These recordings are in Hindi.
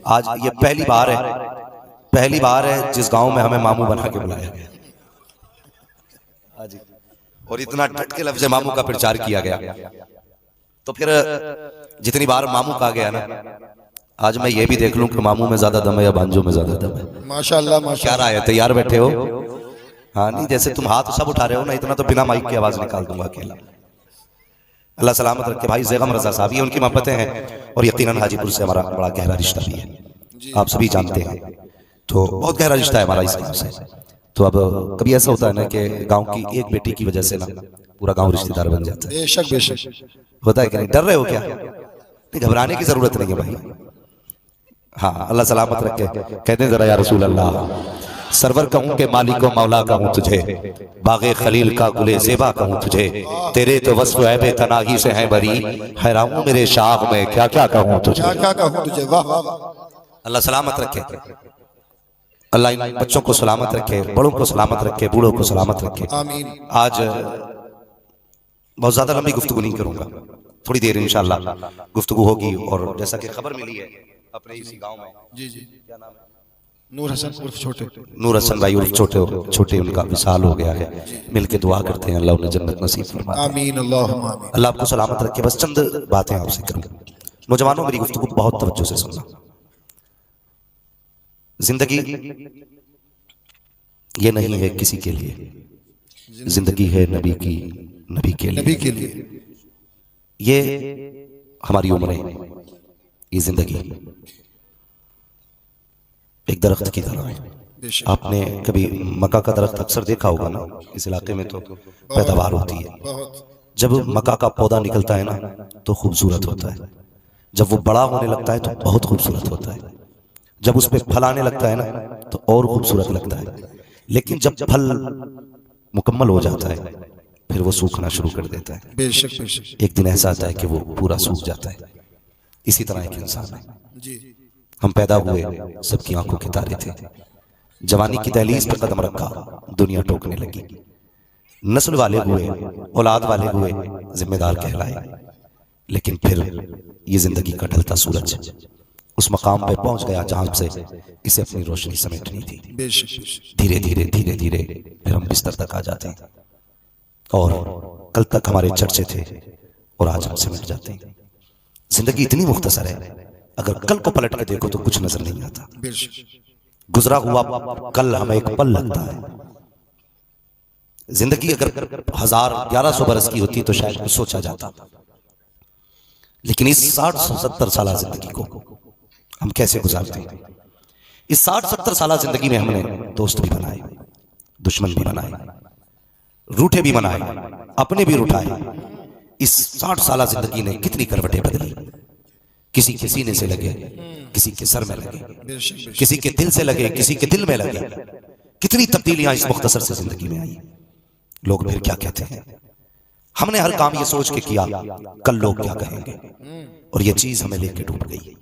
आज ये पहली बार है जिस गांव में हमें मामू बना के बुलाया गया जी, और इतना डट के लफ्ज़ मामू का प्रचार किया गया। तो फिर जितनी बार मामू कहा गया ना, आज मैं ये भी देख लूं कि मामू में ज्यादा दम है या बांजो में ज्यादा दम है। माशाअल्लाह क्या माशाअल्लाह। राय है, तैयार बैठे हो? हाँ नहीं, जैसे तुम हाथ सब उठा रहे हो ना, इतना तो बिना माइक की आवाज निकाल दूंगा अकेला। अल्लाह सलामत रखे। भाई ज़ैगम रज़ा साहब, ये उनकी मोहब्बतें हैं और यकीनन हाजीपुर से हमारा बड़ा गहरा रिश्ता भी है, आप सभी जानते हैं। तो बहुत गहरा रिश्ता है हमारा इस गाँव से। तो अब कभी ऐसा होता है ना कि गांव की एक बेटी की वजह से ना पूरा गांव रिश्तेदार बन जाता है। बेशक बेशक होता है कि नहीं? डर रहे हो क्या? नहीं, घबराने की जरूरत नहीं है भाई। हाँ, अल्लाह सलामत रखे। कहते हैं जरा या रसूल अल्लाह, सरवर कहूं के मालिको मौला कहूं तुझे, बागे खलील का गुले ज़ेबा कहूं तुझे, तेरे तो वस्फ़ ऐबे तनाही से हैं बरी, हैरान हूं मेरे शाख में क्या क्या कहूं तुझे, क्या क्या कहूं तुझे। वाह वाह। अल्लाह सलामत रखे। अल्लाह इन बच्चों को सलामत रखे, बड़ों को सलामत रखे, बूढ़ों को सलामत रखे। आमीन। आज बहुत ज्यादा लंबी गुफ्तगू नहीं करूंगा, थोड़ी देर इंशाअल्लाह गुफ्तगू होगी। और जैसा कि खबर मिली है अपने इसी गांव में, जी जी, क्या नाम है, नूर हसन उर्फ छोटे, नूर हसन भाई उर्फ छोटे उनका विसाल हो गया है। मिलके दुआ करते हैं अल्लाह उन्हें जन्नत नसीब फरमाए। आमीन अल्लाहुम्मा आमीन। अल्लाह आपको सलामत रखे। बस चंद बातें आपसे करूंगा। नौजवानों, मेरी गुफ्तगू बहुत तवज्जो से सुनना। जिंदगी ये नहीं है किसी के लिए, जिंदगी है नबी की, नबी के लिए। नबी के लिए ये हमारी उम्रें, ये जिंदगी एक दरख्त की तरह है। बेशक। आपने कभी मक्का का दरख्त अक्सर देखा होगा ना, इस इलाके में तो पैदावार होती है। बहुत। जब मक्का का पौधा निकलता है ना तो खूबसूरत होता है, जब वो बड़ा होने लगता है तो बहुत खूबसूरत होता है, जब उस पर फल आने लगता है ना तो और खूबसूरत लगता है। लेकिन जब फल मुकम्मल हो जाता है फिर वो सूखना शुरू कर देता है। बेशक बेशक। एक दिन ऐसा आता है कि वो पूरा सूख जाता है। इसी तरह एक इंसान है। जी। हम पैदा हुए, सबकी आंखों के तारे थे, जवानी की दहलीज पे कदम रखा, दुनिया टोकने लगी, नस्ल वाले हुए, औलाद वाले हुए, जिम्मेदार कहलाए। लेकिन फिर ये जिंदगी का ढलता सूरज उस मकाम पे पहुंच गया जहां से इसे अपनी रोशनी समेटनी थी। बेशक बेशक। धीरे धीरे धीरे धीरे फिर हम बिस्तर तक आ जाते हैं और कल तक हमारे चर्चे थे और आज हम सिमट जाते हैं। जिंदगी इतनी मुख्तसर है, अगर कल को पलट के देखो तो कुछ नजर नहीं आता। बेशक। गुजरा हुआ कल हमें एक पल लगता है। जिंदगी अगर 1000-1100 बरस की होती तो शायद कुछ सोचा जाता, लेकिन इस 60-70 साल जिंदगी को हम कैसे गुजारते हैं? इस 60-70 साल जिंदगी में हमने दोस्त भी बनाए, दुश्मन भी बनाए, रूठे भी बनाए, अपने भी रुठाए। इस 60 साल जिंदगी ने कितनी करवटें बदली। किसी के सीने से लगे, किसी के सर में लगे, किसी के दिल से लगे, किसी के दिल में लगे। कितनी तब्दीलियां इस मुख्तसर से जिंदगी में आई। लोग फिर क्या कहते हैं? हमने हर काम ये सोच के किया कल लोग क्या कहेंगे, और ये चीज हमें लेके डूब गई।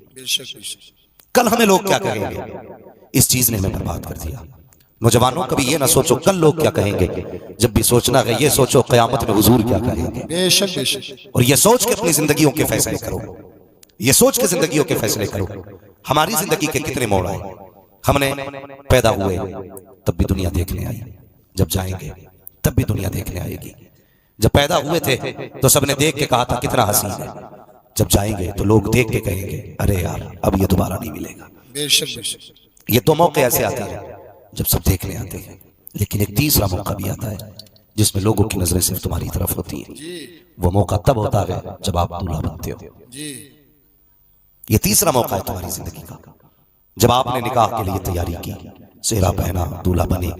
कल हमें लोग क्या कहेंगे, इस चीज ने हमें बर्बाद कर दिया। नौजवानों, कभी ये ना सोचो कल लोग क्या कहेंगे, जब भी सोचना है ये सोचो कयामत में हुजूर क्या कहेंगे। बेशक बेशक। और ये सोच के अपनी जिंदगियों के फैसले करो, ये सोच के जिंदगियों के फैसले करो। हमारी जिंदगी के कितने मोड़ आए। हमने पैदा हुए तब भी दुनिया देखने आई, जब जाएंगे तब भी दुनिया देखने आएगी। जब पैदा हुए थे तो सबने देख के कहा था कितना हसीन है, जब जाएंगे तो लोग देख के कहेंगे अरे यार अब ये दोबारा नहीं मिलेगा। बेशक बेशक। ये दो मौके ऐसे आते हैं जब सब देखने आते हैं, लेकिन एक तीसरा मौका भी आता है जिसमें लोगों की नजरें सिर्फ तुम्हारी तरफ होती है। वो मौका तब होता है जब आप दूल्हा बनते हो। ये तीसरा मौका है तुम्हारी जिंदगी का, जब आपने निकाह के लिए तैयारी की, सेहरा पहना, दूल्हा बने।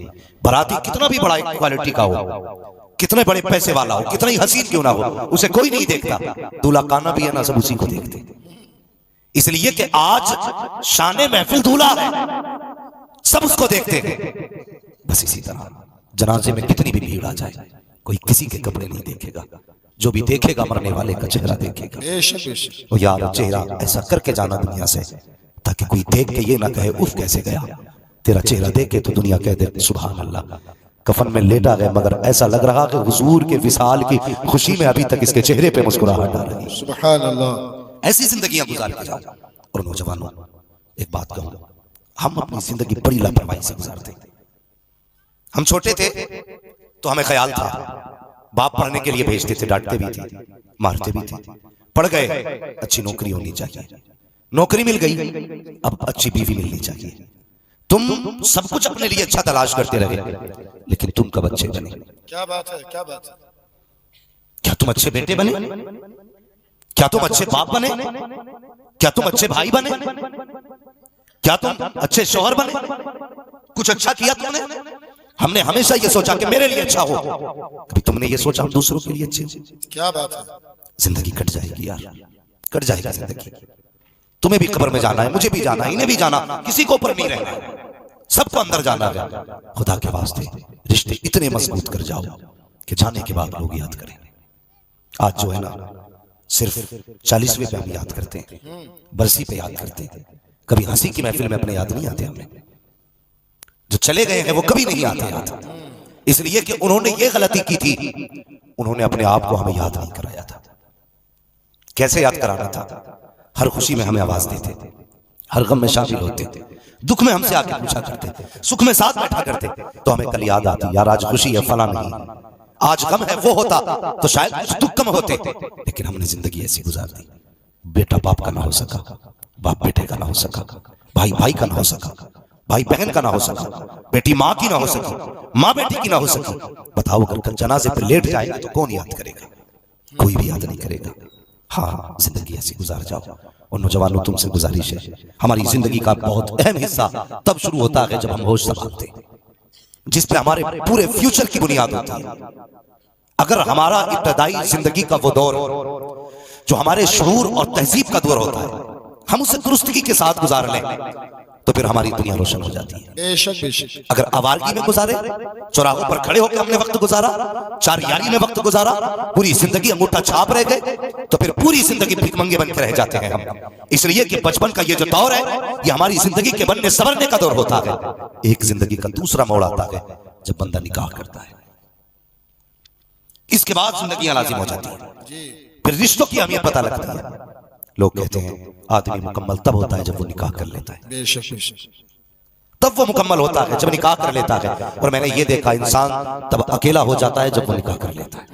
बाराती कितना भी बड़ा क्वालिटी का हो, कितने बड़े पैसे वाला हो, कितना ही हसीन क्यों ना हो, उसे कोई नहीं देखता। दूल्हा काना भी है ना, सब उसी को देखते। इसलिए कि आज शाने महफिल दूल्हा है, सब उसको देखते हैं। बस इसी तरह जनाजे में कितनी भी भीड़ आ जाए, कोई किसी के कपड़े नहीं देखेगा, जो भी देखेगा मरने वाले का चेहरा देखेगा। बेशक बेशक। और यार चेहरा ऐसा करके जाना दुनिया से ताकि कोई देख के ये ना कहे उफ कैसे गया। तेरा चेहरा देखे तो दुनिया कह दे सुभान अल्लाह, कफन में लेटा गया मगर ऐसा लग रहा कि हुजूर के विसाल की खुशी में अभी तक इसके चेहरे पे मुस्कुराहट आ रही है। सुभान अल्लाह। ऐसी जिंदगियां गुजार के जाओ। और नौजवानों, एक बात कहूं, हम अपनी जिंदगी बड़ी लापरवाही से गुजारते। हम छोटे थे तो हमें ख्याल था बाप पढ़ने के लिए भेजते थे, डांटते भी थे, मारते भी थे। पढ़ गए, अच्छी नौकरी होनी चाहिए, नौकरी मिल गई, अब अच्छी बीवी मिलनी चाहिए। तुम सब कुछ अपने लिए अच्छा तलाश करते रहे, लेकिन तुम कब अच्छे बने? क्या बात है, क्या बात है। क्या तुम अच्छे बेटे बने? क्या तुम अच्छे बाप बने? क्या तुम अच्छे भाई बने? क्या तुम अच्छे शौहर बने? कुछ अच्छा किया तुमने? हमने हमेशा ये सोचा कि मेरे लिए अच्छा हो। कभी तुमने ये सोचा हम दूसरों के लिए अच्छे हो? क्या बात है। जिंदगी कट जाएगी यार, कट जाएगी जिंदगी। तुम्हें भी कब्र में जाना है, मुझे भी जाना है, इन्हें भी जाना, किसी को ऊपर नहीं रहना है, सबको अंदर जाना है। खुदा के वास्ते रिश्ते इतने मजबूत कर जाओ कि जाने के बाद लोग याद करें। आज जो है ना, सिर्फ 40वें पे हम याद करते हैं, बरसी पे याद करते हैं, कभी हंसी की महफिल में अपने याद नहीं आते। हमें जो चले गए हैं वो कभी नहीं आते याद, इसलिए कि उन्होंने ये गलती की थी, उन्होंने अपने आप को हमें याद नहीं कराया था। कैसे याद कराना था? हर खुशी में हमें आवाज देते थे, हर गम में शामिल होते थे, दुख में हमसे आके पूछा करते, सुख में साथ बैठा करते, तो हमें कल याद आती, यार आज खुशी है फला नहीं, आज गम है वो होता तो शायद कुछ दुख कम होते। लेकिन हमने जिंदगी ऐसी गुजार दी, बेटा बाप का ना हो सका, बाप बेटे का ना हो सका, भाई भाई का ना हो सका, भाई बहन का ना हो सका, बेटी माँ की ना हो सकी, माँ बेटी की ना हो सकी। बताओ अगर कल जनाजे पे लेट जाएंगे तो कौन याद करेगा? कोई भी याद नहीं करेगा। हाँ, जिंदगी ऐसी गुजार जाओ। और नौजवानों तुमसे गुजारिश है, हमारी जिंदगी का बहुत अहम हिस्सा तब शुरू होता है जब हम होश संभालते हैं, जिस पे हमारे पूरे फ्यूचर की बुनियाद होती है। अगर हमारा इब्तदाई जिंदगी का वो दौर जो हमारे शऊर और तहजीब का दौर होता है, हम उसे दुरुस्तगी के साथ गुजार लें तो फिर हमारी दुनिया रोशन हो जाती है। बेशक बेशक। अगर आवारगी में गुजारे, चौराहों पर खड़े होकर हमने वक्त गुजारा, चार यारी में वक्त गुजारा, पूरी जिंदगी अंगूठा छाप रह गए, तो फिर पूरी जिंदगी भिखमंगे बन के रह जाते हैं हम। इसलिए कि बचपन का ये जो दौर है, ये हमारी जिंदगी के बनने संवरने का दौर होता है। एक जिंदगी का दूसरा मोड़ आता है जब बंदा निकाह करता है, इसके बाद जिंदगी लाजिम हो जाती है, फिर रिश्तों की अहमियत पता लगती है। लोग कहते हैं आदमी मुकम्मल तब होता है जब वो निकाह कर लेता है, बेशक बेशक। तब वो मुकम्मल होता है जब निकाह कर लेता है। और मैंने ये देखा इंसान तब अकेला हो जाता है जब वो निकाह कर लेता है,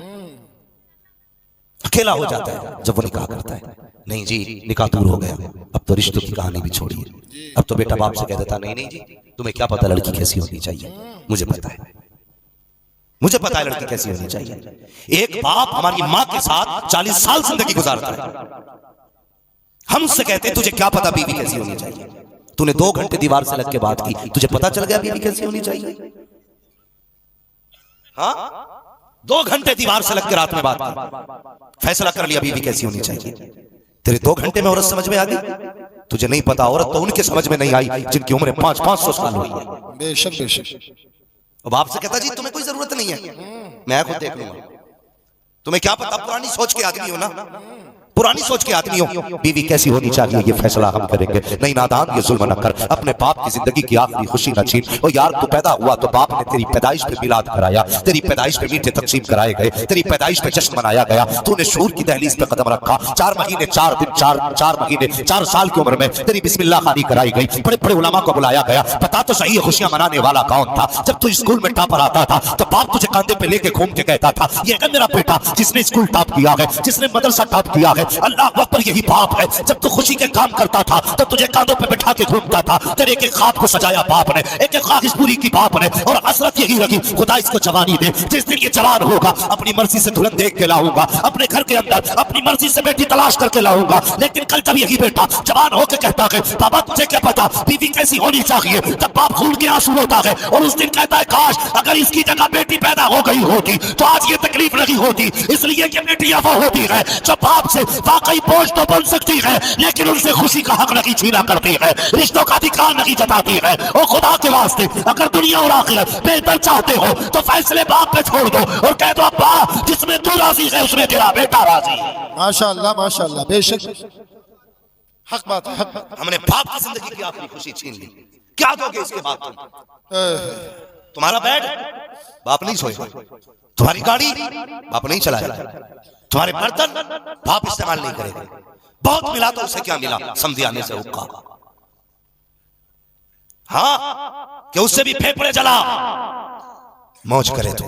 अकेला हो जाता है जब वो निकाह करता है। नहीं जी, निकाह दूर हो गया, अब तो रिश्तों की कहानी भी छोड़िए। अब तो बेटा बाप से कह देता नहीं नहीं जी तुम्हें क्या पता लड़की कैसी होनी चाहिए, मुझे पता है, मुझे पता है लड़की कैसी होनी चाहिए। एक बाप हमारी माँ के साथ 40 साल जिंदगी गुजारता है, हमसे कहते तुझे क्या पता बीवी कैसी होनी चाहिए, तूने 2 घंटे दीवार से लग के बात की, तुझे पता चल गया बीवी कैसी होनी चाहिए? हाँ, 2 घंटे दीवार से लग के रात में बात की, फैसला कर लिया बीवी कैसी होनी चाहिए। तेरे 2 घंटे में औरत समझ में आ गई? तुझे नहीं पता, औरत तो उनके समझ में नहीं आई जिनकी उम्र 500 साल हुई है। बेशक बेशक। और बाप से कहता जी तुम्हें कोई जरूरत नहीं है, मैं खुद देख लूंगा, तुम्हें क्या पता, पुरानी सोच के आदमी हो ना, पुरानी सोच के आदमी हो, बीवी कैसी होनी चाहिए ये फैसला हम करेंगे। नहीं नादान, ये जुल्म न कर, अपने बाप की जिंदगी की आखिरी खुशी न छीन। और यार तू पैदा हुआ तो बाप ने तेरी पैदाइश पे मिलाद कराया, तेरी पैदाइश पे मीठे तकसीम कराए गए, तेरी पैदाइश पे जश्न मनाया गया, तूने शूर की दहलीज पे कदम रखा, 4 महीने 4 दिन 4 महीने 4 साल की उम्र में तेरी बिस्मिल्लाह खानी कराई गई, बड़े बड़े उलमा को बुलाया गया। पता तो सही है खुशियां मनाने वाला कौन था? जब तू स्कूल में टॉपर आता था तो बाप तुझे कांधे पे लेके घूम के कहता था ये है मेरा बेटा जिसने स्कूल टॉप किया है, जिसने मदरसा टॉप किया है। अल्लाह अकबर, यही बाप है। जब तू खुशी के काम करता था तब तुझे कांधों पे बिठा के घूमता था, तेरे एक ख्वाब को सजाया बाप ने, एक ख्वाहिश पूरी की बाप ने, और हसरत यही रखी खुदा इसको जवानी दे, जिस दिन ये जवान होगा अपनी मर्जी से दुल्हन देख के लाऊंगा, अपने घर के अंदर अपनी मर्जी से बेटी तलाश करके लाऊंगा। लेकिन कल जब यही बेटा जवान होकर कहता है बाबा तुझे क्या पता बीवी कैसी होनी चाहिए, तब बाप खून के आंसू होता है और उस दिन कहता है काश अगर इसकी जगह बेटी पैदा हो गई होती तो आज ये तकलीफ नहीं होती। इसलिए कि बेटियां वो होती है जो बाप से वाकई बोझ तो बन सकती है लेकिन उनसे खुशी का हक नहीं छीना करती है, रिश्तों का अधिकार नहीं जताती है। और खुदा के वास्ते अगर दुनिया और आखिरत बेहतर चाहते हो तो फैसले बाप पे छोड़ दो और कह दो अब्बा जिसमें तू राजी है उसमें तेरा बेटा राजी है। माशाअल्लाह माशाअल्लाह, बेशक हक बात है, हक बात। हमने बाप की जिंदगी की आखिरी खुशी छीन ली, क्या दोगे इसके बाद तुम? तुम्हारा बेड बाप नहीं सोएगा, तुम्हारी गाड़ी बाप नहीं चलाएगा, तुम्हारे बर्तन बाप इस्तेमाल नहीं करेगा। बहुत मिला तो उसे क्या मिला, समझी आने से हुक्का। हाँ कि उससे भी फेफड़े जला मौज करे तो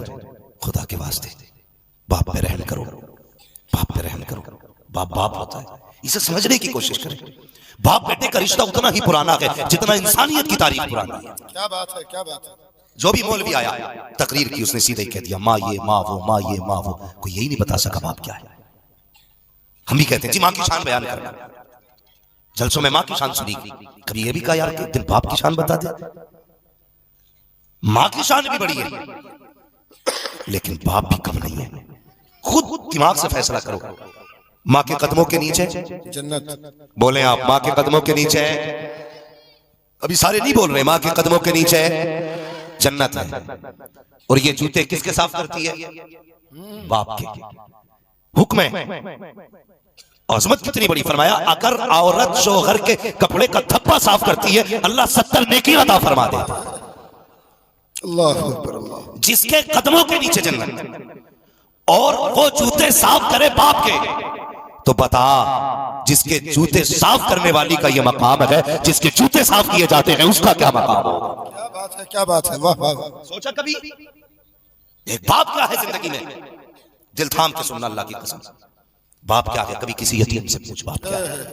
खुदा के वास्ते बाप पे रहम करो, बाप पे रहम करो। बाप बाप होता है, इसे समझने की कोशिश करें। बाप बेटे का रिश्ता उतना ही पुराना है जितना इंसानियत की तारीफ पुरानी है। क्या बात है, क्या बात है। जो भी मौलवी आया तकरीर की, उसने सीधे ही कह दिया माँ ये माँ वो, माँ ये माँ वो। कोई यही नहीं बता सका बाप क्या है। हम भी कहते हैं जी माँ की शान बयान करना, जलसों में माँ की शान सुनी, कभी ये भी कहा यार कि दिन बाप की शान बता दे। माँ की शान भी बड़ी है लेकिन बाप भी कम नहीं है। खुद दिमाग से फैसला करो। माँ के कदमों के नीचे जन्नत। बोले आप, माँ के कदमों के नीचे अभी सारे नहीं बोल रहे, माँ के कदमों के नीचे जन्नत है। और ये जूते किसके साफ करती है? बाप के। हुक्म है, अजमत कितनी बड़ी फरमाया, अगर औरत शोहर के कपड़े का थप्पा साफ करती है अल्लाह 70 नेकी अता फरमा दे। अल्लाह अकबर, अल्लाह। जिसके कदमों के नीचे जन्नत, और वो जूते साफ करे बाप के, तो बता जिसके जूते साफ करने वाली का ये मकाम है, जिसके जूते साफ किए जाते हैं उसका क्या मकाम होगा? क्या बात है, क्या बात है, वाह वाह वाह। सोचा कभी एक बाप क्या है जिंदगी में? दिल थाम के सुनना अल्लाह की कसम, बाप क्या है? कभी किसी यतीम से पूछ बाप क्या है।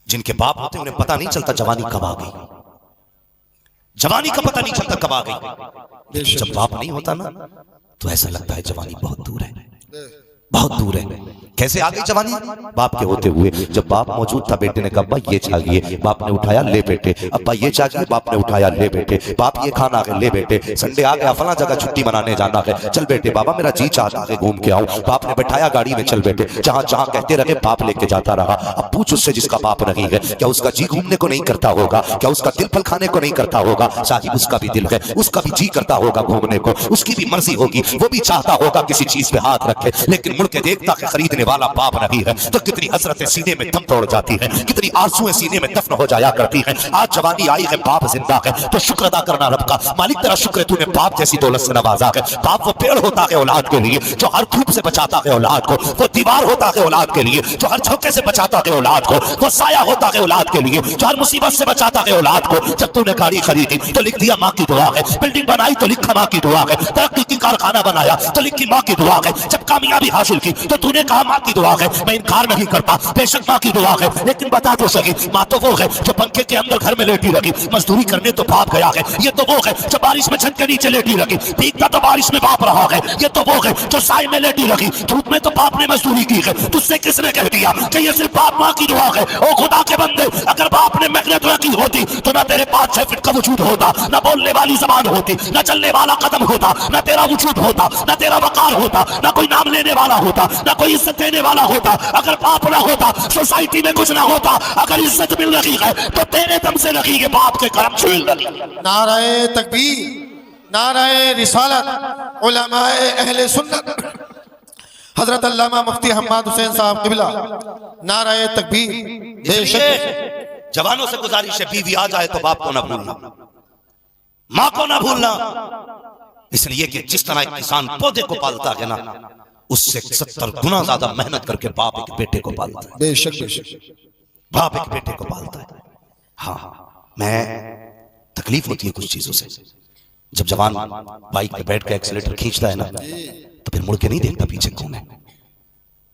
जिनके बाप होते उन्हें पता नहीं चलता जवानी कब आ गई, जवानी का पता नहीं चलता कब आ गई। जब बाप नहीं होता ना तो ऐसा लगता है जवानी बहुत दूर है, बहुत दूर है। कैसे आ गई जवानी? बाप के होते हुए। जब बाप मौजूद था बेटे ने कहा अब्बा ये चाहिए, बाप ने उठाया ले बेटे। अब्बा ये चाहिए, बाप ने उठाया ले बेटे। बाप ये खाना है, ले बेटे। संडे आ गया, फला जगह छुट्टी मनाने जाना है, चल बेटे। बाबा मेरा जी चाहता है घूम के आऊं। बाप ने बैठाया गाड़ी में, चल बेटे। जहां जहां कहते रहे बाप लेके जाता रहा। अब पूछ उससे जिसका बाप नहीं है, क्या उसका जी घूमने को नहीं करता होगा? क्या उसका दिल फल खाने को नहीं करता होगा? साहिब उसका भी दिल है, उसका भी जी करता होगा घूमने को, उसकी भी मर्जी होगी, वो भी चाहता होगा किसी चीज पे हाथ रखे, लेकिन मुड़ के देखता कि खरीदने वाला बाप नहीं है। तो कितनी हसरतें सीने में दम तोड़ जाती है, कितनी आंसुएं सीने में दफन हो जाया करती हैं। आज जवानी आई है, बाप जिंदा है, तो शुक्र अदा करना रब का। मालिक तेरा शुक्र है तूने बाप जैसी दौलत से नवाजा है। बाप वो पेड़ होता है औलाद के लिए जो हर धूप से बचाता है औलाद को, वो दीवार होता है औलाद के लिए जो हर झोंके से बचाता है औलाद को, वो साया होता है औलाद के लिए जो हर मुसीबत से बचाता है औलाद को। जब तूने गाड़ी खरीदी तो लिख दिया माँ की दुआ है, बिल्डिंग बनाई तो लिखा माँ की दुआ है, तरक्की की कारखाना बनाया तो लिखी माँ की दुआ है, जब कामयाबी हासिल की तो तूने कहा माँ की दुआ है। मैं इनकार नहीं करता, बेशक माँ की दुआ है, लेकिन बता तो सही माँ तो वो है जो पंखे के अंदर घर में लेटी रखी, मजदूरी करने तो बाप गया है। ये तो वो है जो बारिश में छत के नीचे लेटी रखी, भीगता तो बारिश में बाप रहा है। ये तो वो है जो साए में लेटी रखी, धूप में तो बाप ने मजदूरी की है। तुझसे किसने कह दिया कि ये सिर्फ बाप माँ की दुआ है? ओ खुदा के बंदे, अगर बाप ने मेहनत रखी होती तो ना तेरे 5-6 फीट का वजूद होता, ना बोलने वाली जबान होती, ना चलने वाला कदम होता, ना तेरा वजूद होता, ना तेरा वकार होता, ना कोई नाम लेने वाला होता, ना कोई इज्जत देने वाला होता। अगर बाप ना होता सोसाइटी में कुछ ना होता। अगर इज्जत मिल रही है तो तेरे दम से रखी है, बाप के करम से मिल रही है। नाराए तकबीर, नाराए रिसालत, उलमाए अहले सुन्नत, हजरत अल्लामा मुफ्ती हम्माद हुसैन साहब किबला, नाराए तकबीर। बेशक जवानों से गुजारिश है, बीवी आ जाए तो बाप को ना भूलना, माँ को ना भूलना। इसलिए कि जिस तरह एक किसान पौधे को पालता है ना, उससे 70 गुना ज्यादा मेहनत करके बाप एक बेटे को पालता है। बेशक बेशक बाप एक बेटे को पालता है। हाँ, मैं तकलीफ होती है कुछ चीजों से। जब जवान बाइक पे बैठ के एक्सीलेटर खींचता है ना, तो फिर मुड़ के नहीं देखता पीछे कौन है,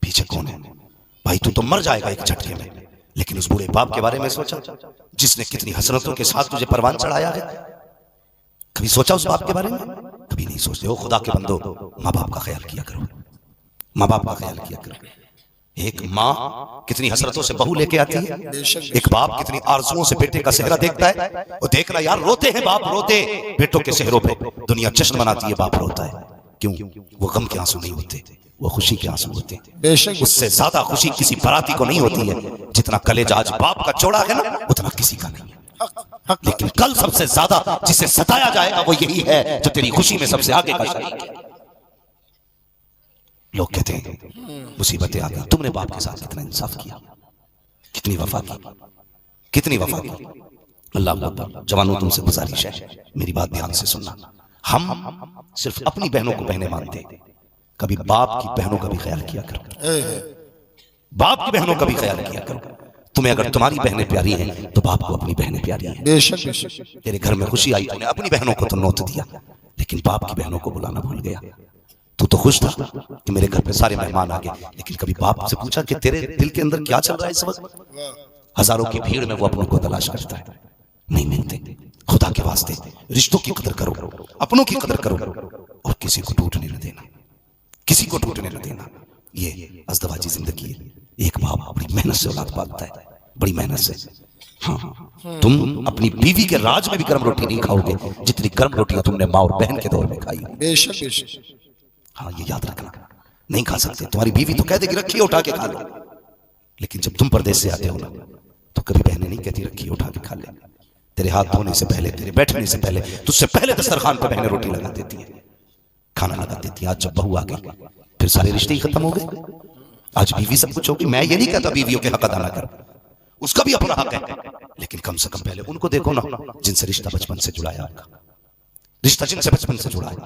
पीछे कौन है। भाई तू तो मर जाएगा एक झटके में। लेकिन उस बूढ़े बाप के बारे में सोचा जिसने कितनी हसरतों के साथ तुझे परवान चढ़ाया है? कभी सोचा उस बाप के बारे में? कभी नहीं सोचते हो। खुदा के बंदो, माँ बाप का ख्याल किया करो, माँ बाप का ख्याल किया करो। एक माँ कितनी हसरतों से बहू लेके आती है, एक बाप कितनी आरजुओं से बेटे का सेहरा देखता है। और देखना यार, रोते हैं बाप, रोते बेटों के सेहरों पे दुनिया जश्न मनाती है, बाप रोता है। क्यों? वो गम के आंसू नहीं होते, वो खुशी के आंसू होते हैं। उससे ज्यादा खुशी किसी बराती को नहीं होती है। जितना कलेजा आज बाप का चौड़ा है ना, उतना किसी का नहीं है। लेकिन कल सबसे ज्यादा जिसे सताया जाएगा वो यही है जो तेरी खुशी में सबसे आगे का शरीक है। लोग कहते हैं मुसीबतें आ गई, तुमने बाप के साथ कितना इंसाफ किया, कितनी वफा की, कितनी वफा की। अल्लाह अल्लाह। जवानों तुमसे गुजारिश है, मेरी बात ध्यान से सुनना। हम सिर्फ अपनी बहनों को बहनें मानते, कभी बाप की बहनों का भी ख्याल किया करो, बाप की बहनों का भी ख्याल किया करो। तुम्हें अगर तुम्हारी बहनें प्यारी हैं तो बाप को अपनी बहनें प्यारी हैं। बेशक बेशक। तेरे घर में खुशी आई, तूने अपनी बहनों को तो नौत दिया, लेकिन बाप की बहनों को बुलाना भूल गया। तू तो खुश था कि मेरे घर पे सारे मेहमान आ गए, लेकिन कभी बाप से पूछा कि तेरे दिल के अंदर क्या चल रहा है इस वक्त? हजारों की भीड़ में वो अपनों को तलाश करता है, नहीं मिलते। खुदा के वास्ते रिश्तों की कदर करो, अपनों की कदर करो, और किसी को टूटने न देना, किसी को टूटने न देना। ये अज़दवाजी जिंदगी है। एक बाप बड़ी मेहनत से औलाद पालता है, बड़ी मेहनत से। हाँ, तुम अपनी बीवी के राज में भी गर्म रोटी नहीं खाओगे जितनी गर्म रोटियां तुमने माँ और बहन के दौर में खाई। बेशक बेशक। हाँ, ये याद रखना, नहीं खा सकते। तुम्हारी बीवी तो कह देगी रखिए उठा के खा लो, लेकिन जब तुम परदेश से आते हो ना तो कभी बहनें नहीं कहती रखिए उठा के खा ले। तेरे हाथ धोने से पहले, तेरे बैठने से पहले, तुझसे पहले दस्तरखान पर बहनें रोटी लगा देती है, खाना लगा देती है। आज जब बहू आ गई फिर सारे रिश्ते ही खत्म हो गए। आज बीवी सब कुछ होगी। मैं ये नहीं कहता बीवियों के हक अदा ना कर, उसका भी अपना हक है, लेकिन कम से कम पहले उनको देखो ना जिनसे रिश्ता बचपन से जुड़ा है आपका। रिश्ता जिनसे बचपन से जुड़ा है,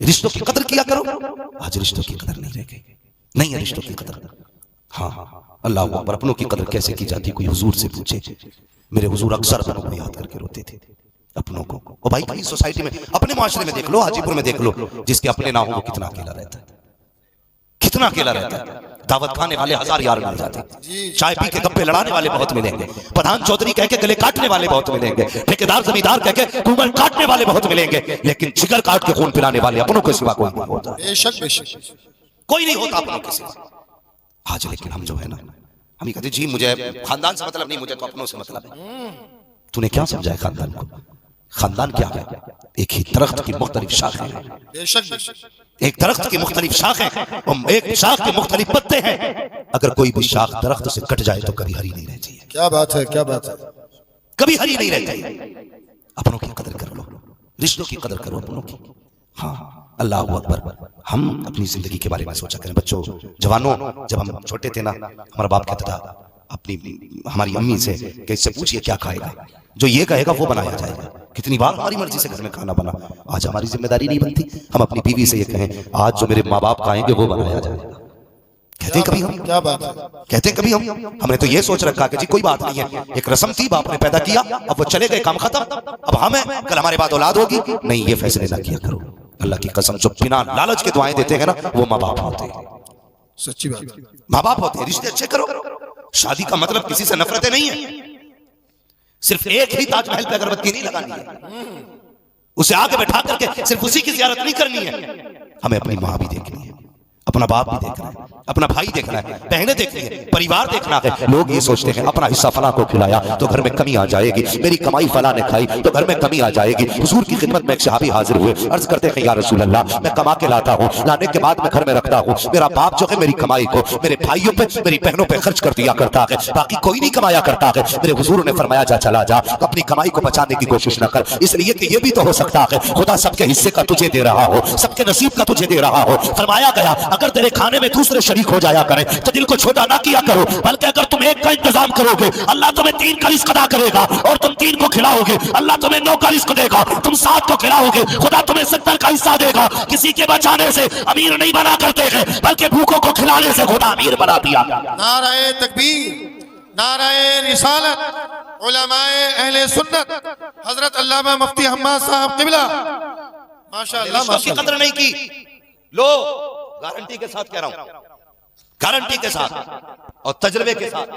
रिश्तों की कदर किया करो। आज रिश्तों की कदर नहीं रह गई, नहीं है रिश्तों की कदर। हाँ, अल्लाह अकबर। अपनों की कदर कैसे की जाती, कोई हुजूर से पूछे। मेरे हुजूर अक्सर अपनों को याद करके रोते थे, अपनों को। और भाई कहीं सोसाइटी में, अपने माशरे में देख लो, हाजीपुर में देख लो, जिसके अपने ना हो वो कितना अकेला रहता है, कितना अकेला रहता है। दावत खाने वाले 1000 यार मिल जाते, चाय पी के गप्पे लड़ाने वाले बहुत मिलेंगे, प्रधान चौधरी कह के गले काटने वाले बहुत मिलेंगे, ठेकेदार जमींदार कह के कुंभल काटने वाले बहुत मिलेंगे, लेकिन जिगर काट के खून पिलाने वाले अपनों के सिवा कोई नहीं होता। बेशक बेशक। कोई नहीं होता अपनों के सिवा। आज लेकिन हम जो है ना, हम ये कहते जी मुझे खानदान से मतलब नहीं, मुझे तो अपनों से मतलब है। तूने क्या समझा है खानदान को? खानदान क्या है? एक ही दरख्त की मुख्तलिफ शाखें हैं। बेशक बेशक। एक दरख्त की मुख्तलिफ शाखें और एक शाख के मुख्तलिफ पत्ते हैं। अगर कोई भी शाख दरख्त से कट जाए तो कभी हरी नहीं रहती है। क्या बात है, क्या बात है। कभी हरी नहीं रहती है। अपनों की कदर कर लो, रिश्तों की कदर करो अपनों की। हाँ, अल्लाह अकबर। हम अपनी जिंदगी के बारे में सोचा करें। बच्चों, जवानों, जब हम छोटे थे ना, हमारा बाप कहता था अपनी हमारी अम्मी से कि इससे पूछिए क्या खाएगा, जो ये कहेगा वो बनाया जाएगा। कितनी बार हमारी मर्जी से घर में खाना बना। आज हमारी जिम्मेदारी नहीं बनती हम अपनी बीवी से ये कहें आज जो मेरे माँ बाप खाएंगे वो बनाया जाएगा। कहते हैं कभी हम, क्या बात है, कहते हैं कभी हम, हमने तो ये सोच रखा कि जी कोई बात नहीं है, एक रस्म थी, बाप ने पैदा किया, अब वो चले गए, काम खत्म, अब हमें कल हमारे बाद औलाद होगी। नहीं, ये फैसले ना किया करो। अल्लाह की कसम, जो बिना लालच के दुआएं देते हैं ना वो माँ बाप होते हैं। सच्ची बात। माँ बाप होते हैं। रिश्ते अच्छे करो। शादी का मतलब किसी से नफरतें नहीं है। सिर्फ एक ही ताजमहल पे अगरबत्ती नहीं लगानी है, उसे आगे बैठा करके सिर्फ उसी की जियारत नहीं करनी है। हमें अपनी माँ भी देखनी है, अपना बाप भी देखना है, अपना भाई देखना है, बहनें देखनी है, परिवार देखना है। लोग ये सोचते हैं अपना हिस्सा फला को खिलाया तो घर में कमी आ जाएगी, मेरी कमाई फला ने खाई तो घर में कमी आ जाएगी। हुजूर की खिदमत में एक सहाबी हाजिर हुए, अर्ज करते हैं या रसूल अल्लाह, मैं कमा के लाता हूँ, लाने के बाद मैं घर में रखता हूँ, मेरा बाप जो है मेरी कमाई को मेरे भाइयों पे, मेरी बहनों पे खर्च कर दिया करता है, बाकी कोई नहीं कमाया करता है। मेरे हुजूर ने फरमाया जा चला जा, अपनी कमाई को बचाने की कोशिश न कर, इसलिए कि ये भी तो हो सकता है खुदा सबके हिस्से का तुझे दे रहा हो, सबके नसीब का तुझे दे रहा हो। फरमाया गया अगर तेरे खाने में दूसरे शरीक हो जाया करें तो दिल को छोटा ना किया करो, बल्कि अगर तुम एक का इंतजाम करोगे अल्लाह तुम्हें 3 का रिस्क अदा करेगा, और तुम 3 को खिलाओगे अल्लाह तुम्हें 9 का रिस्क देगा, तुम 7 को खिलाओगे खुदा तुम्हें 70 का हिस्सा देगा। किसी के बचाने से अमीर नहीं बना करते हैं, बल्कि भूखों को खिलाने से खुदा अमीर बना दिया। नाराए तकबीर, नाराए रिसालत, उलमाए अहले सुन्नत, हजरत अल्लामा मुफ्ती हम्माद साहब किबला, माशाअल्लाह। रिश्तों की कदर नहीं की। लो, गारंटी के साथ कह रहा हूं, गारंटी के साथ और तजर्बे के साथ,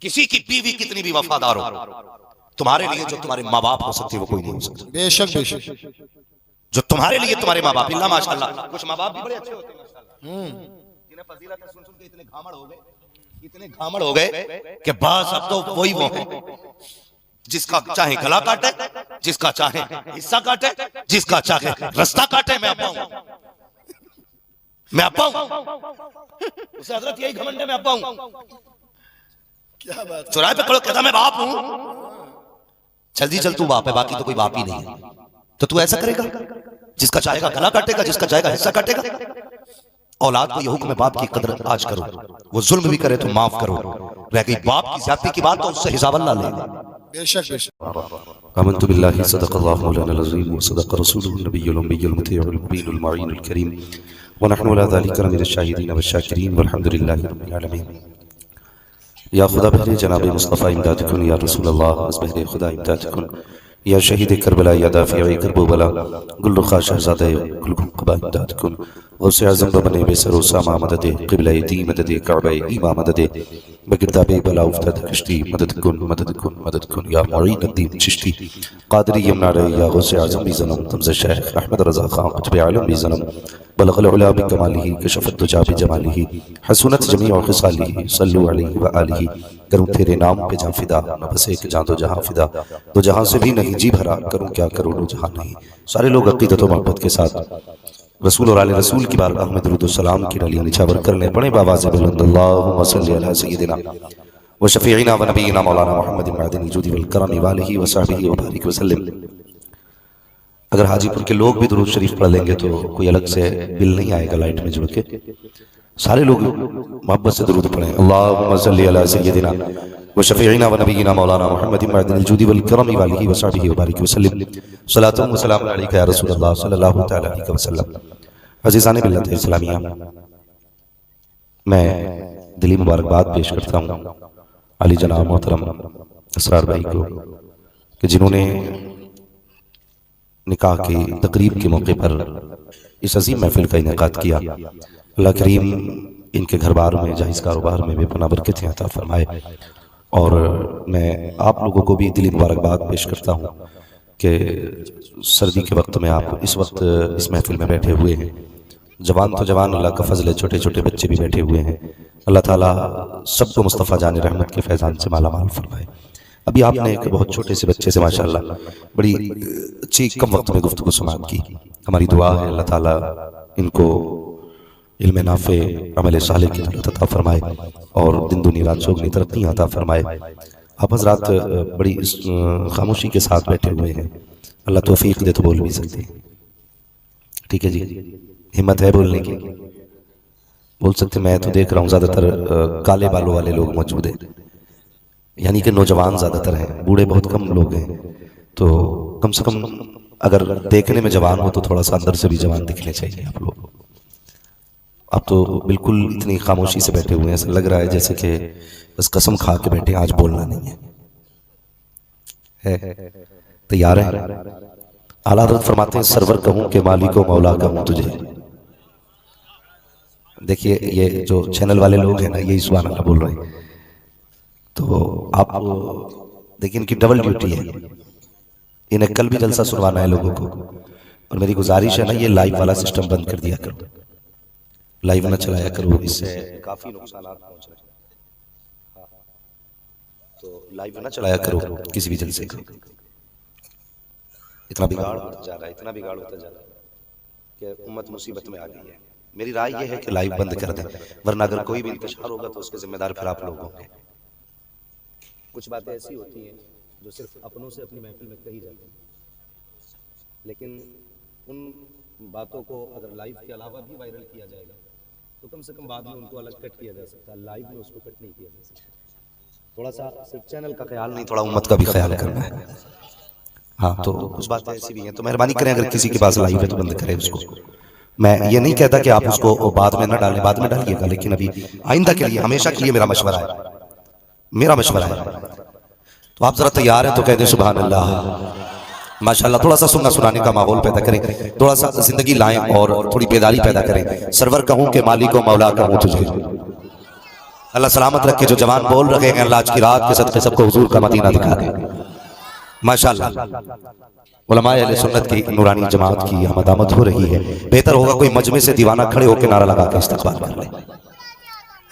किसी की बीवी कितनी भी वफादार हो, तुम्हारे लिए जो तुम्हारे माँ बाप हो सकते वो कोई नहीं हो सकता। बेशक बेशक। जो तुम्हारे लिए तुम्हारे माँ बाप, इल्ला माशाअल्लाह, कुछ माँ बाप भी बड़े अच्छे होते हैं, जिन्हें फजीलत सुन सुन के इतने घामड़ हो गए, इतने घामड़ हो गए कि बस अब तो वही वो है, जिसका चाहे गला काटे, जिसका चाहे हिस्सा काटे, जिसका चाहे रास्ता काटे, मैं अब्बा हूं, मैं अब्बा हूं। उसे हजरत यही घमंड है, मैं अब्बा हूं। क्या बात। चौराहे पे खड़ो कहता मैं बाप हूं, जल्दी चल तू बाप है, बाकी तो कोई बाप ही नहीं है। तो तू ऐसा करेगा, जिसका चाहेगा गला काटेगा, जिसका चाहेगा हिस्सा काटेगा। औलाद को यह हुक्म है बाप की कदर आज करो, वो जुल्म भी करे तो माफ करो। रह गई बाप की ज्यादती की बात तो उससे हिसाब अल्लाह लेगा। बेशक बेशक। आमन्तु बिल्लाहि सदक़ल्लाहु मौलाना अज़ीम व सदक़ रसूलुहुन नबियुल उम्मियुल मुतीउल मुबीनुल मुईनुल करीम व नहनु अला ज़ालिका मिनश शाहिदीन व शाकिरीन वल्हम्दुलिल्लाहि रब्बिल आलमीन। या खुदा बहरे जनाब मुस्तफ़ा इमदाद कुन या रसूल अल्लाह बहरे खुदा इमदाद कुन या शहीद करबला या दाफ़िए करबला गुलरुखा शहज़ादे गुलगुबा इमदाद कुन गौसे आज़म बने बेसरो सामा मदद क़िबला दी मदद काबा ईमा मदद बगिरदाबे बला उफ्ताद कश्ती मदद कुन या मुईन अद्दीन चिश्ती क़ादरी यमना रे या गौसे आज़म भी ज़नम तमज़ शेख अहमद रज़ा ख़ान कुतुब आलम भी ज़नम बलग़ल उला बिकमालिही कशफ़त दुजा बिजमालिही हसनत जमीअ ख़िसालिही सल्लु अलैहि व आलिही। करूँ तेरे नाम पे जां फिदा न बस एक जां दो जहां फिदा, दो जहां से भी नहीं जी भरा करूँ क्या करूँ दो जहां नहीं। सारे लोग अक़ीदत व मोहब्बत के साथ रसूल और आले रसूल की बारगाह में दुरूद व सलाम की डालियां निछावर कर लें। पढ़े बावाज़ बुलंद अल्लाहुम्मा सल्लि अला सय्यिदिना व शफ़ीइना व नबीना मौलाना मुहम्मद मअदिनिल जुदी वल करम व आलिहि व सहबिहि व बारिक व सल्लिम। अगर हाजीपुर के लोग भी दुरूद शरीफ पढ़ लेंगे तो कोई अलग से बिल नहीं आएगा लाइट में जुड़ के। सारे लोग मोहब्बत से दुरूद पढ़ें। अल्लाहुम्मा सल्लि अला सय्यिदिना व शफ़ीइना व नबीना मौलाना मुहम्मद मअदिनिल जुदी वल करम व आलिहि व सहबिहि व बारिक व सल्लिम। सलातु व सलाम अलैका या रसूल अल्लाह सल्लल्लाहु तआला अलैहि वसल्लम। अज़ीज़ान मिल्लत इस्लामिया, मैं दिली मुबारकबाद पेश करता हूँ अली जनाब मोहतरम असरार भाई को कि जिन्होंने निकाह की तकरीब के मौके पर इस अजीम महफिल का इनेकाद किया। अल्लाह करीम इनके घर बार में जायज़ कारोबार में बेपनाह बरकतें अता फरमाए। और मैं आप लोगों को भी दिली मुबारकबाद पेश करता हूँ कि सर्दी के वक्त में आप इस वक्त इस महफिल में बैठे हुए हैं। जवान तो जवान, अल्लाह का फजल है, छोटे छोटे बच्चे भी बैठे हुए हैं। अल्लाह ताला सबको मुस्तफ़ा जान रहमत के फैज़ान से माला माल फरमाए। अभी आपने एक बहुत छोटे से बच्चे से माशाअल्लाह बड़ी अच्छी कम वक्त में गुफ्तगू समाअत की। हमारी दुआ है अल्लाह ताला इनको इल्म नाफ़े अमल सालिह की दौलत अता फरमाए और दिन दुनी रात चौगनी तरक्कियाँ अता फरमाए। आप हज़रात बड़ी खामोशी के साथ बैठे हुए हैं, अल्लाह तौफीक दे तो बोल भी सकते हैं। ठीक है जी, हिम्मत है बोलने की, बोल सकते। मैं तो देख रहा हूँ ज़्यादातर काले बालों वाले लोग मौजूद हैं, यानी कि नौजवान ज़्यादातर हैं, बूढ़े बहुत कम लोग हैं। तो कम से कम अगर देखने में जवान हो तो थोड़ा सा अंदर से भी जवान दिखने चाहिए आप लोग। आप तो बिल्कुल इतनी खामोशी से बैठे हुए हैं, ऐसा लग रहा है जैसे कि बस कसम खा के बैठे आज बोलना नहीं है। तैयार है? आला हज़रत फरमाते हैं सरवर कहूँ कि मालिक व मौला कहूँ तुझे। देखिए ये जो चैनल वाले लोग हैं ना, ये सुभान अल्लाह बोल रहे हैं। तो आप देखिए इनकी डबल ड्यूटी है, इन्हें कल भी जलसा सुनवाना है लोगों को। और मेरी गुजारिश है ना, ये लाइव वाला सिस्टम बंद कर दिया करो, लाइव न चलाया करो, इससे काफी नुकसान पहुंच रहे हैं। तो लाइव न चलाया करो किसी भी जलसे को। इतना बिगाड़ होता जा रहा है, इतना बिगाड़ होता जा रहा है कि उम्मत मुसीबत में आ गई है। मेरी राय यह है कि लाइव बंद कर दें, वरना अगर कोई भी इंतशार होगा तो उसके जिम्मेदार फिर आप लोग होंगे। कुछ बातें ऐसी होती हैं जो सिर्फ अपनों से अपनी महफिल में कही जाती हैं, लेकिन उन बातों को अगर लाइव के अलावा भी वायरल किया जाएगा तो कम से कम बाद में उनको अलग कट किया जा सकता है, लाइव में उसको कट नहीं किया जा सकता। थोड़ा सा सिर्फ चैनल का ख्याल नहीं, थोड़ा उम्मत का भी ख्याल करना है। हाँ, तो कुछ बातें ऐसी भी हैं, तो मेहरबानी करें अगर किसी के पास लाइव है तो बंद करें उसको। मैं ये नहीं कहता कि आप उसको बाद में न डालें, बाद में डालिएगा, लेकिन अभी आइंदा के लिए, हमेशा के लिए मेरा मशवरा है, मेरा मशवरा है। तो आप जरा तैयार हैं तो कह दें सुभान अल्लाह, माशाअल्लाह। थोड़ा सा सुनना सुनाने का माहौल पैदा करें, थोड़ा सा जिंदगी लाएं और थोड़ी बेदारी पैदा करें। सरवर कहूं कि मालिक व मौला कहूं तुझे। अल्लाह सलामत रखे। जो जवान बोल रहे हैं अल्लाह आज की रात के सदक़े सबको हुजूर का मदीना दिखा दे माशाअल्लाह। उलमाए अहले सुन्नत की नूरानी जमात की आमद हो रही है। बेहतर होगा कोई मजमे से दीवाना खड़े होकर नारा लगा के इस्तक़बाल कर ले।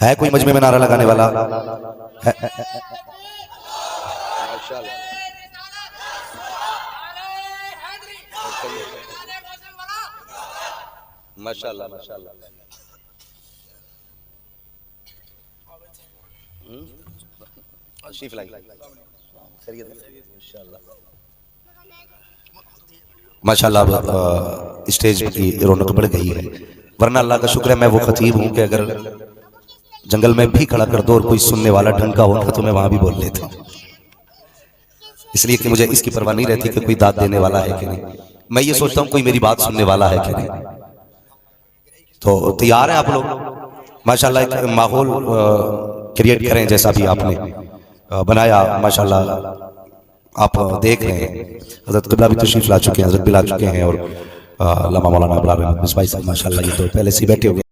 है कोई मजमे में नारा लगाने वाला? माशाअल्लाह माशाअल्लाह। माशाअल्लाह स्टेज की रौनक बढ़ गई है, वरना अल्लाह का शुक्र है मैं वो खतीब हूँ कि अगर जंगल में भी खड़ा कर दो और कोई सुनने वाला ढंग का होता तो मैं वहां भी बोल लेता, इसलिए कि मुझे इसकी परवाह नहीं रहती कि कोई दाद देने वाला है कि नहीं। मैं ये सोचता हूँ कोई मेरी बात सुनने वाला है कि नहीं। तो तैयार हैं आप लोग? माशाअल्लाह एक माहौल क्रिएट करें जैसा भी आपने बनाया। माशाल्लाह आप देख रहे हैं हज़रत क़िबला भी तशरीफ़ ला चुके हैं, हज़रत भी ला चुके हैं, और अल्लामा मौलाना अबरार अहमद मिसबाही साहब माशाल्लाह ये तो पहले से बैठे हुए